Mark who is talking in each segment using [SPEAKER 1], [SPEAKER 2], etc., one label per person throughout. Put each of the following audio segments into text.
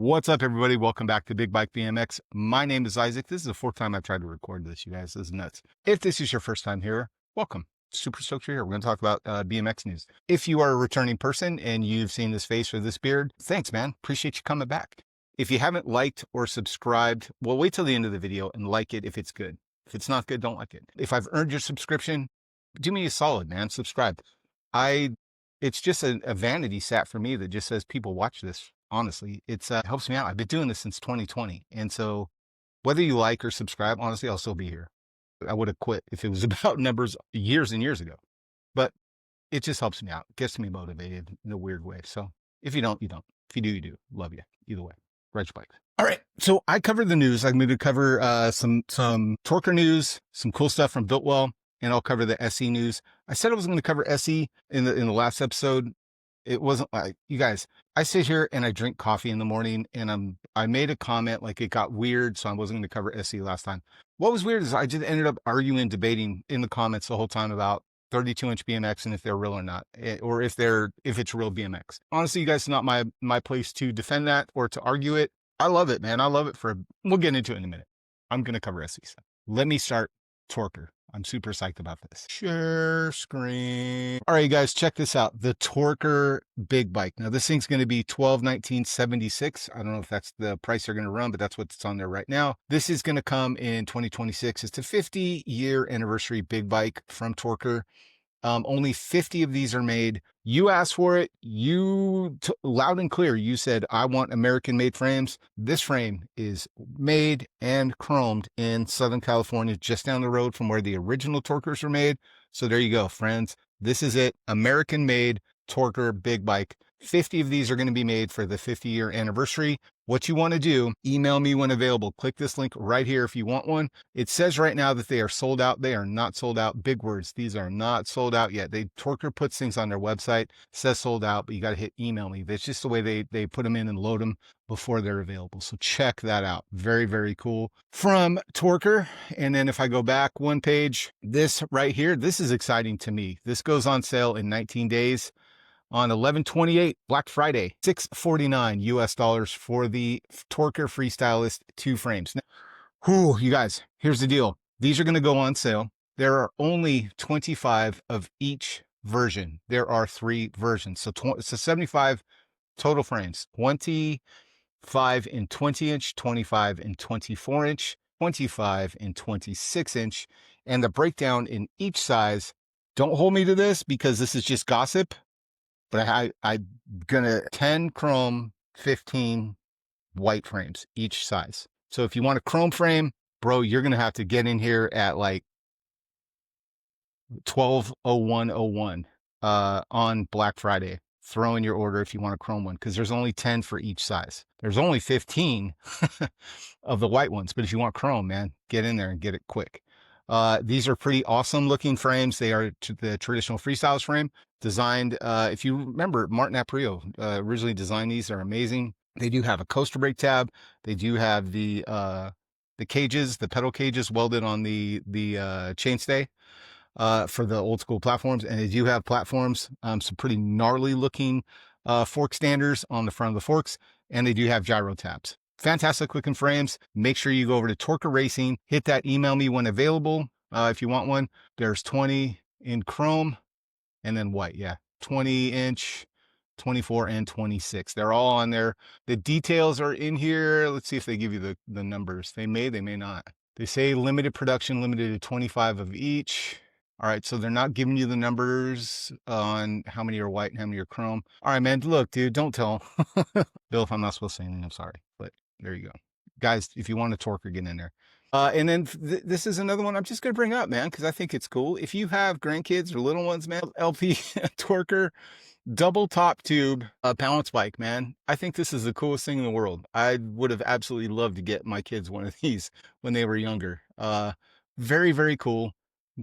[SPEAKER 1] What's up, everybody? Welcome back to Big Bike BMX. My name is Isaac. This is the fourth time I've tried to record this, you guys. This is nuts. If this is your first time here, welcome. Super stoked you're here. We're going to talk about BMX news. If you are a returning person and you've seen this face or this beard, thanks, man. Appreciate you coming back. If you haven't liked or subscribed, well, wait till the end of the video and like it if it's good. If it's not good, don't like it. If I've earned your subscription, do me a solid, man. Subscribe. It's just a vanity stat for me that just says people watch this. Honestly, it's helps me out. I've been doing this since 2020. And so whether you like or subscribe, honestly, I'll still be here. I would have quit if it was about numbers years and years ago, but it just helps me out, gets me motivated in a weird way. So if you don't, you don't. If you do, you do. Love you. Either way. Ride your bikes. All right. So I covered the news. I'm going to cover some Torker news, some cool stuff from Biltwell, and I'll cover the SE news. I said I was going to cover SE in the last episode. It wasn't like, you guys, I sit here and I drink coffee in the morning, and I made a comment like it got weird, so I wasn't going to cover SE last time. What was weird is I just ended up arguing, debating in the comments the whole time about 32-inch BMX and if they're real or not, or if it's real BMX. Honestly, you guys, it's not my place to defend that or to argue it. I love it, man. I love it. We'll get into it in a minute. I'm going to cover SE stuff. Let me start Torker. I'm super psyched about this. Share screen. All right, you guys, check this out. The Torker Big Bike. Now, this thing's going to be $1219.76. I don't know if that's the price they're going to run, but that's what's on there right now. This is going to come in 2026. It's a 50-year anniversary big bike from Torker. Only 50 of these are made. You asked for it. Loud and clear, you said, I want American-made frames. This frame is made and chromed in Southern California, just down the road from where the original Torkers were made. So there you go, friends. This is it. American-made Torker Big Bike. 50 of these are going to be made for the 50-year anniversary. What you want to do, email me when available. Click this link right here if you want one. It says right now that they are sold out. They are not sold out. Big words. These are not sold out yet. Torker puts things on their website, says sold out, but you got to hit email me. That's just the way they put them in and load them before they're available. So check that out. Very, very cool from Torker. And then if I go back one page, this right here, this is exciting to me. This goes on sale in 19 days. On 11/28, Black Friday, $649 US for the Torker Freestylist 2 frames. Now, you guys, here's the deal. These are going to go on sale. There are only 25 of each version. There are 3 versions. So it's a 75 total frames, 25 in 20-inch, 25 in 24-inch, 25 in 26-inch, and the breakdown in each size. Don't hold me to this because this is just gossip. But I'm gonna 10 chrome, 15 white frames, each size. So if you want a chrome frame, bro, you're gonna have to get in here at like 12/01/01 on Black Friday. Throw in your order if you want a chrome one, because there's only 10 for each size. There's only 15 of the white ones, but if you want chrome, man, get in there and get it quick. These are pretty awesome looking frames. They are the traditional Freestyleist frame designed. If you remember, Martin Aprio originally designed these. They're amazing. They do have a coaster brake tab. They do have the cages, the pedal cages welded on the chainstay for the old school platforms. And they do have platforms, some pretty gnarly looking fork standers on the front of the forks. And they do have gyro tabs. Fantastic looking frames. Make sure you go over to Torker Racing, hit that email me when available. If you want one, there's 20 in chrome and then white. Yeah. 20-inch, 24 and 26. They're all on there. The details are in here. Let's see if they give you the numbers. They may not. They say limited production, limited to 25 of each. All right, so they're not giving you the numbers on how many are white and how many are chrome. All right, man, look, dude, don't tell. Bill, if I'm not supposed to say anything, I'm sorry. But there you go. Guys, if you want a Torker, get in there. And then this is another one I'm just going to bring up, man, because I think it's cool. If you have grandkids or little ones, man, LP Torker double top tube balance bike, man. I think this is the coolest thing in the world. I would have absolutely loved to get my kids one of these when they were younger. Very, very cool.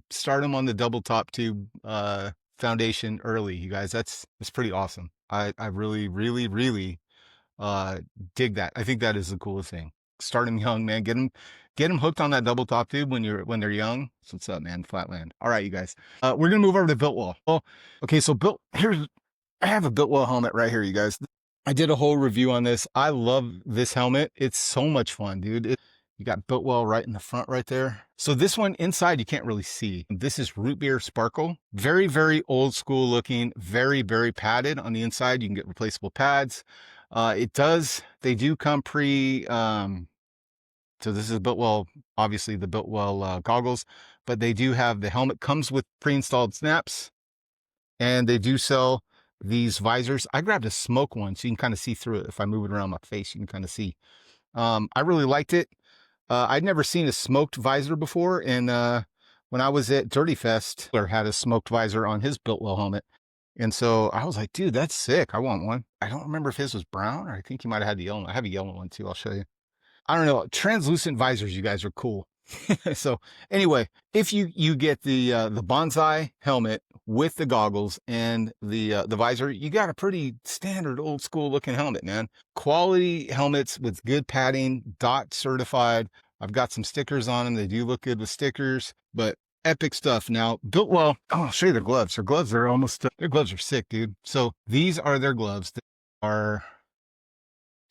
[SPEAKER 1] Start them on the double top tube foundation early, you guys. That's pretty awesome. I really, really, really dig that. I think that is the coolest thing. Start them young, man. Get them hooked on that double top tube when they're young. So what's up, man? Flatland. All right, you guys. We're gonna move over to Biltwell. Well, okay, so I have a Biltwell helmet right here, you guys. I did a whole review on this. I love this helmet. It's so much fun, dude. You got Biltwell right in the front right there. So this one inside, you can't really see. This is root beer sparkle. Very, very old school looking, very, very padded on the inside. You can get replaceable pads. They do come so this is Biltwell, obviously the Biltwell goggles, but they do have, the helmet comes with pre-installed snaps, and they do sell these visors. I grabbed a smoke one so you can kind of see through it. If I move it around my face, you can kind of see. I really liked it. I'd never seen a smoked visor before, and when I was at Dirty Fest, Taylor had a smoked visor on his Biltwell helmet. And so I was like, dude, that's sick. I want one. I don't remember if his was brown, or I think he might have had the yellow one. I have a yellow one too. I'll show you. I don't know. Translucent visors, you guys are cool. So anyway, if you get the bonsai helmet with the goggles and the visor, you got a pretty standard old school looking helmet, man. Quality helmets with good padding, DOT certified. I've got some stickers on them. They do look good with stickers, but epic stuff. Now, Biltwell, I'll show you their gloves. Their gloves are their gloves are sick, dude. So these are their gloves. They are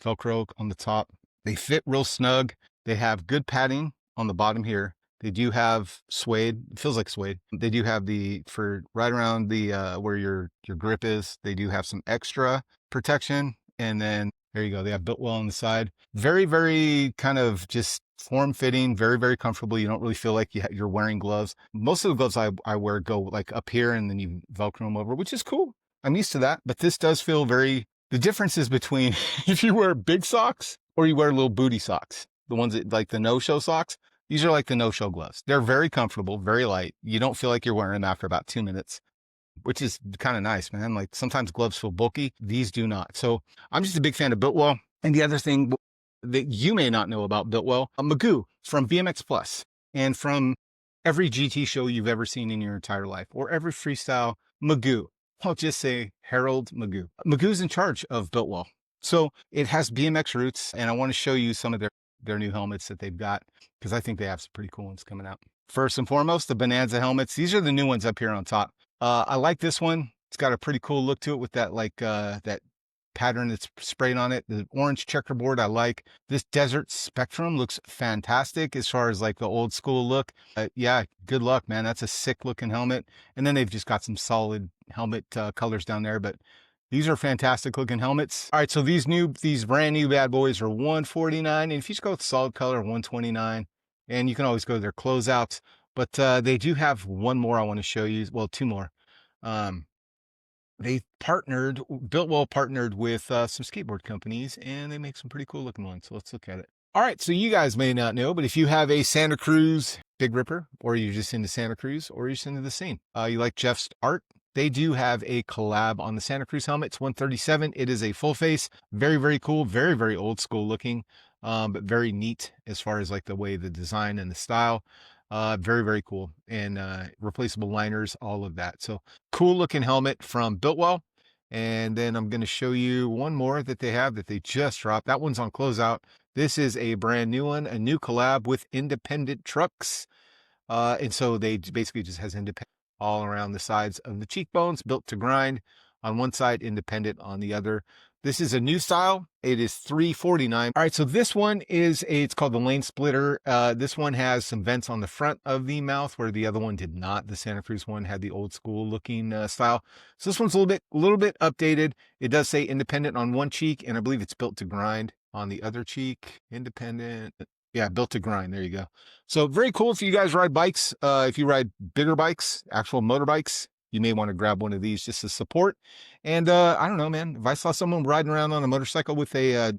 [SPEAKER 1] Velcro on the top. They fit real snug. They have good padding on the bottom here. They do have suede. It feels like suede. They do have for right around the where your grip is. They do have some extra protection. And then there you go. They have Biltwell on the side. Very, very kind of just form fitting. Very, very comfortable. You don't really feel like you're wearing gloves. Most of the gloves I wear go like up here, and then you Velcro them over, which is cool. I'm used to that. But this does feel very. The difference is between if you wear big socks or you wear little booty socks, the ones that like the no-show socks. These are like the no-show gloves. They're very comfortable, very light. You don't feel like you're wearing them after about 2 minutes, which is kind of nice, man. Like sometimes gloves feel bulky. These do not. So I'm just a big fan of Biltwell. And the other thing that you may not know about Biltwell, Magoo from BMX Plus and from every GT show you've ever seen in your entire life, or every freestyle, Magoo. I'll just say Harold Magoo. Magoo's in charge of Biltwell. So it has BMX roots, and I want to show you some of their new helmets that they've got, because I think they have some pretty cool ones coming out. First and foremost, the Bonanza helmets. These are the new ones up here on top. I like this one. It's got a pretty cool look to it with that that pattern that's sprayed on it. The orange checkerboard I like. This Desert Spectrum looks fantastic as far as like the old school look. Yeah, good luck, man. That's a sick looking helmet. And then they've just got some solid helmet colors down there, but these are fantastic looking helmets. All right, so these brand new bad boys are $149, and if you just go with solid color, $129, and you can always go to their closeouts. But they do have one more I want to show you. Well, two more. Biltwell partnered with some skateboard companies, and they make some pretty cool looking ones. So let's look at it. All right, so you guys may not know, but if you have a Santa Cruz Big Ripper, or you're just into Santa Cruz, or you're just into the scene, you like Jeff's art, they do have a collab on the Santa Cruz helmet. It's $137. It is a full face. Very, very cool. Very, very old school looking, but very neat as far as like the way the design and the style. Very, very cool. And replaceable liners, all of that. So cool looking helmet from Biltwell. And then I'm going to show you one more that they have that they just dropped. That one's on closeout. This is a brand new one, a new collab with Independent Trucks. And so they basically just has Independent all around the sides of the cheekbones, built to grind on one side, Independent on the other. This is a new style. It is $349. All right, so this one it's called the Lane Splitter. This one has some vents on the front of the mouth where the other one did not. The Santa Cruz one had the old school looking style. So this one's a little bit updated. It does say Independent on one cheek, and I believe it's built to grind on the other cheek. Independent. Yeah, built to grind. There you go. So very cool if you guys ride bikes. If you ride bigger bikes, actual motorbikes, you may want to grab one of these just to support. And I don't know, man, if I saw someone riding around on a motorcycle with a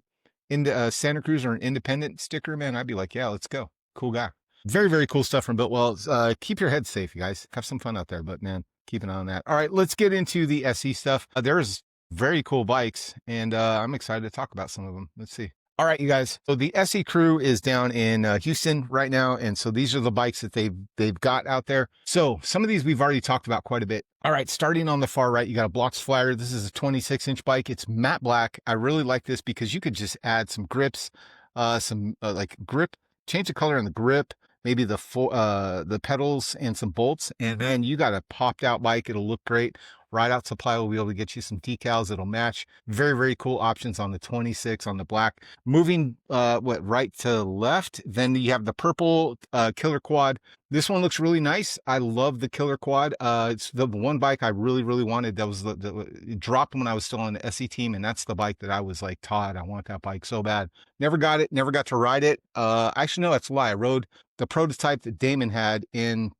[SPEAKER 1] Santa Cruz or an Independent sticker, man, I'd be like, yeah, let's go. Cool guy. Very, very cool stuff from Biltwell. Keep your head safe, you guys. Have some fun out there, but man, keep an eye on that. All right, let's get into the SE stuff. There's very cool bikes, and I'm excited to talk about some of them. Let's see. All right, you guys. So the SE crew is down in Houston right now, and so these are the bikes that they've got out there. So some of these we've already talked about quite a bit. All right, starting on the far right, you got a Blocks Flyer. This is a 26-inch bike. It's matte black. I really like this because you could just add some grips, like grip, change the color on the grip, maybe the pedals and some bolts, and then you got a popped out bike. It'll look great. Ride Out Supply will be able to get you some decals that'll match. Very, very cool options on the 26 on the black. Moving right to left, then you have the purple Killer Quad. This one looks really nice. I love the Killer Quad. It's the one bike I really, really wanted. That was it dropped when I was still on the SE team, and that's the bike that I was like, Todd, I want that bike so bad. Never got it, never got to ride it. Actually, no, that's a lie. I rode the prototype that Damon had in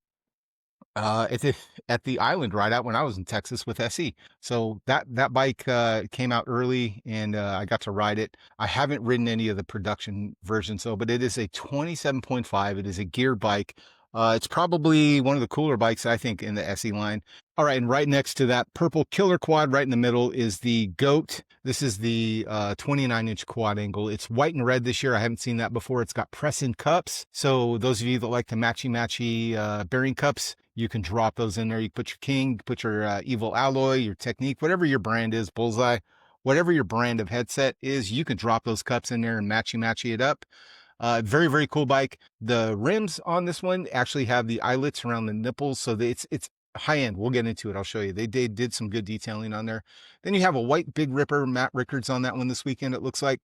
[SPEAKER 1] at the island ride out when I was in Texas with SE. So that bike came out early, and I got to ride it. I haven't ridden any of the production versions though, but it is a 27.5. It is a geared bike. It's probably one of the cooler bikes, I think, in the SE line. All right, and right next to that purple Killer Quad right in the middle is the GOAT. This is the 29-inch quad angle. It's white and red this year. I haven't seen that before. It's got press-in cups. So those of you that like the matchy bearing cups, you can drop those in there. You put your King, put your Evil Alloy, your Technique, whatever your brand is, Bullseye, whatever your brand of headset is, you can drop those cups in there and matchy it up. Very, very cool bike. The rims on this one actually have the eyelets around the nipples, so it's high end. We'll get into it. I'll show you. They did some good detailing on there. Then you have a white Big Ripper Matt Rickards on that one this weekend, it looks like.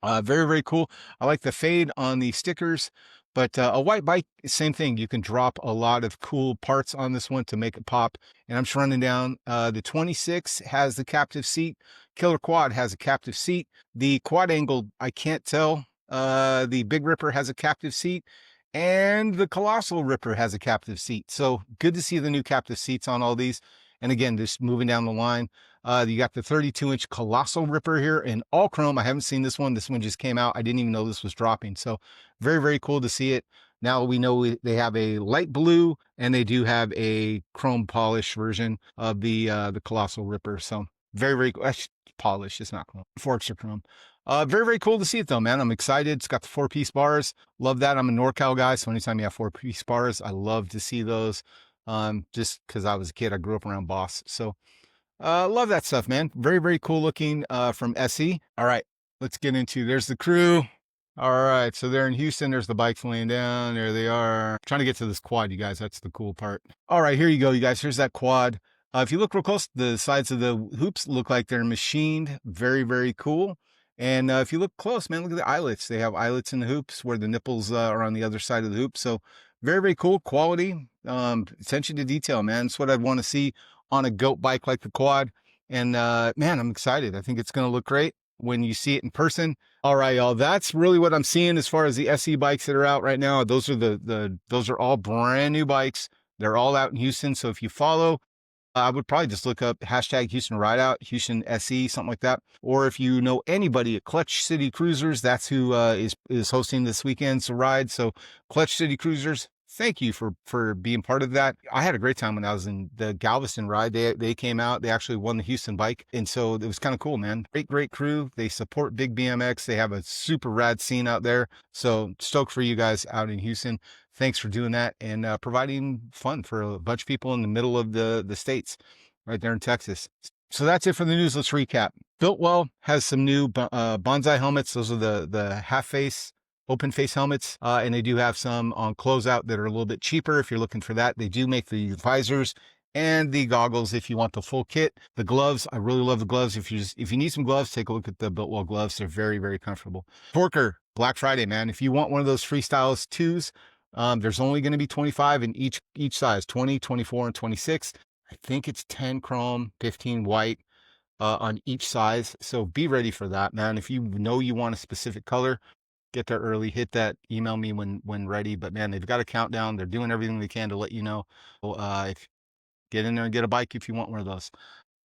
[SPEAKER 1] Very, very cool. I like the fade on the stickers, but a white bike, same thing. You can drop a lot of cool parts on this one to make it pop. And I'm just running down. The 26 has the captive seat. Killer Quad has a captive seat. The quad angle, I can't tell. The Big Ripper has a captive seat, and the Colossal Ripper has a captive seat. So good to see the new captive seats on all these. And again, just moving down the line, you got the 32-inch Colossal Ripper here in all chrome. I haven't seen this one. This one just came out. I didn't even know this was dropping. So very, very cool to see it. Now we know they have a light blue, and they do have a chrome polish version of the Colossal Ripper. So very, very cool. Polish, it's not chrome. Forks are chrome. Very, very cool to see it though, man. I'm excited. It's got the 4-piece bars. Love that. I'm a NorCal guy, so anytime you have 4-piece bars, I love to see those. Just because I was a kid, I grew up around Boss. So love that stuff, man. Very, very cool looking from SE. All right, let's get into, there's the crew. All right, so they're in Houston. There's the bikes laying down. There they are. Trying to get to this quad, you guys. That's the cool part. All right, here you go, you guys. Here's that quad. If you look real close, the sides of the hoops look like they're machined. Very, very cool. And if you look close, man, look at the eyelets. They have eyelets in the hoops where the nipples are on the other side of the hoop. So very, very cool quality. Attention to detail, man. It's what I'd want to see on a GOAT bike like the quad. And man, I'm excited. I think it's going to look great when you see it in person. All right, y'all. That's really what I'm seeing as far as the SE bikes that are out right now. Those are those are all brand new bikes. They're all out in Houston. So if you follow, I would probably just look up hashtag Houston Rideout, Houston SE, something like that. Or if you know anybody at Clutch City Cruisers, that's who is hosting this weekend's ride. So Clutch City Cruisers, thank you for being part of that. I had a great time when I was in the Galveston ride. They came out. They actually won the Houston bike. And so it was kind of cool, man. Great crew. They support Big BMX. They have a super rad scene out there. So stoked for you guys out in Houston. Thanks for doing that and providing fun for a bunch of people in the middle of the States, right there in Texas. So that's it for the news. Let's recap. Biltwell has some new bonsai helmets. Those are the half face, open face helmets. And they do have some on closeout that are a little bit cheaper if you're looking for that. They do make the visors and the goggles if you want the full kit. The gloves, I really love the gloves. If you need some gloves, take a look at the Biltwell gloves. They're very, very comfortable. Torker, Black Friday, man. If you want one of those Freestyleist 2s, there's only going to be 25 in each size, 20, 24, and 26. I think it's 10 chrome, 15 white on each size. So be ready for that, man. If you know you want a specific color, get there early, hit that, email me when ready. But man, they've got a countdown. They're doing everything they can to let you know. If get in there and get a bike if you want one of those.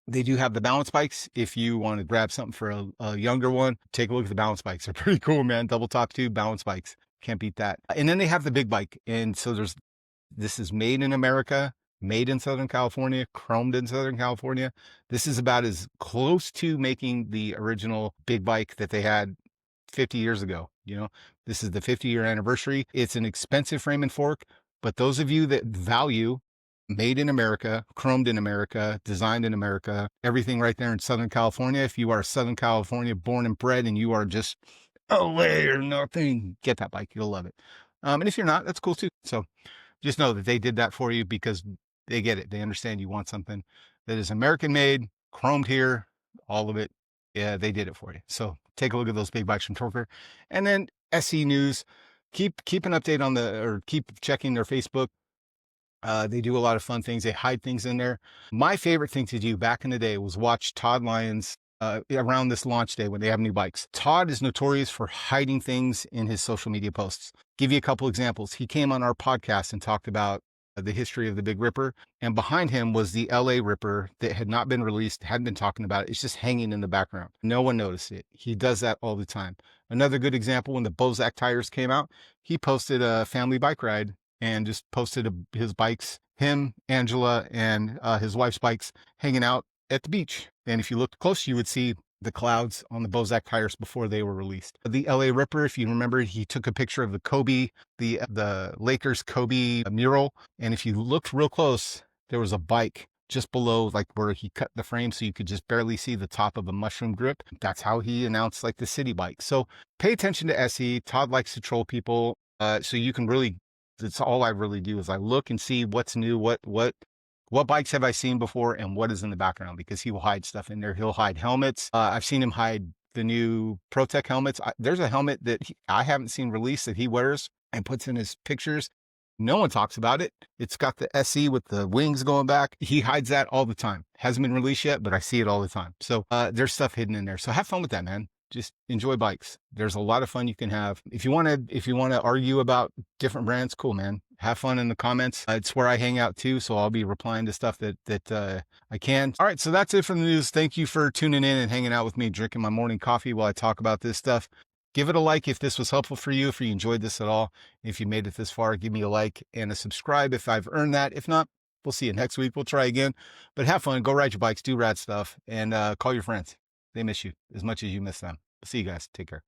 [SPEAKER 1] They do have the balance bikes. If you want to grab something for a younger one, take a look at the balance bikes. They're pretty cool, man. Double top tube balance bikes. Can't beat that. And then they have the big bike. And so this is made in America, made in Southern California, chromed in Southern California. This is about as close to making the original big bike that they had 50 years ago. You know, this is the 50-year anniversary. It's an expensive frame and fork, but those of you that value made in America, chromed in America, designed in America, everything right there in Southern California. If you are Southern California born and bred and you are just away or nothing, get that bike. You'll love it. And if you're not, that's cool too. So just know that they did that for you because They get it. They understand you want something that is American made, chromed here, all of it. Yeah, they did it for you. So take a look at those big bikes from Torker. And then SE News, keep an update on keep checking their Facebook. They do a lot of fun things. They hide things in there. My favorite thing to do back in the day was watch Todd Lyons around this launch day when they have new bikes. Todd is notorious for hiding things in his social media posts. Give you a couple examples. He came on our podcast and talked about the history of the Big Ripper, and behind him was the LA Ripper that had not been released, hadn't been talking about it. It's just hanging in the background. No one noticed it. He does that all the time. Another good example, when the Bozak tires came out, he posted a family bike ride and just posted his bikes, him, Angela, and his wife's bikes hanging out at the beach. And if you looked close, you would see the clouds on the Bozak tires before they were released. The LA Ripper, if you remember, he took a picture of the Kobe, the Lakers Kobe mural. And if you looked real close, there was a bike just below, like where he cut the frame so you could just barely see the top of a mushroom grip. That's how he announced like the city bike. So pay attention to SE. Todd likes to troll people. So you can really, that's all I really do is I look and see what's new, what bikes have I seen before and what is in the background, because he will hide stuff in there. He'll hide helmets. I've seen him hide the new ProTech helmets. There's a helmet that I haven't seen released that he wears and puts in his pictures. No one talks about it. It's got the SE with the wings going back. He hides that all the time. Hasn't been released yet, but I see it all the time. So there's stuff hidden in there. So have fun with that, man. Just enjoy bikes. There's a lot of fun you can have. If you want to argue about different brands, cool, man. Have fun in the comments. It's where I hang out too, so I'll be replying to stuff that I can. All right, so that's it for the news. Thank you for tuning in and hanging out with me, drinking my morning coffee while I talk about this stuff. Give it a like if this was helpful for you, if you enjoyed this at all. If you made it this far, give me a like and a subscribe if I've earned that. If not, we'll see you next week. We'll try again. But have fun. Go ride your bikes. Do rad stuff. And call your friends. They miss you as much as you miss them. See you guys. Take care.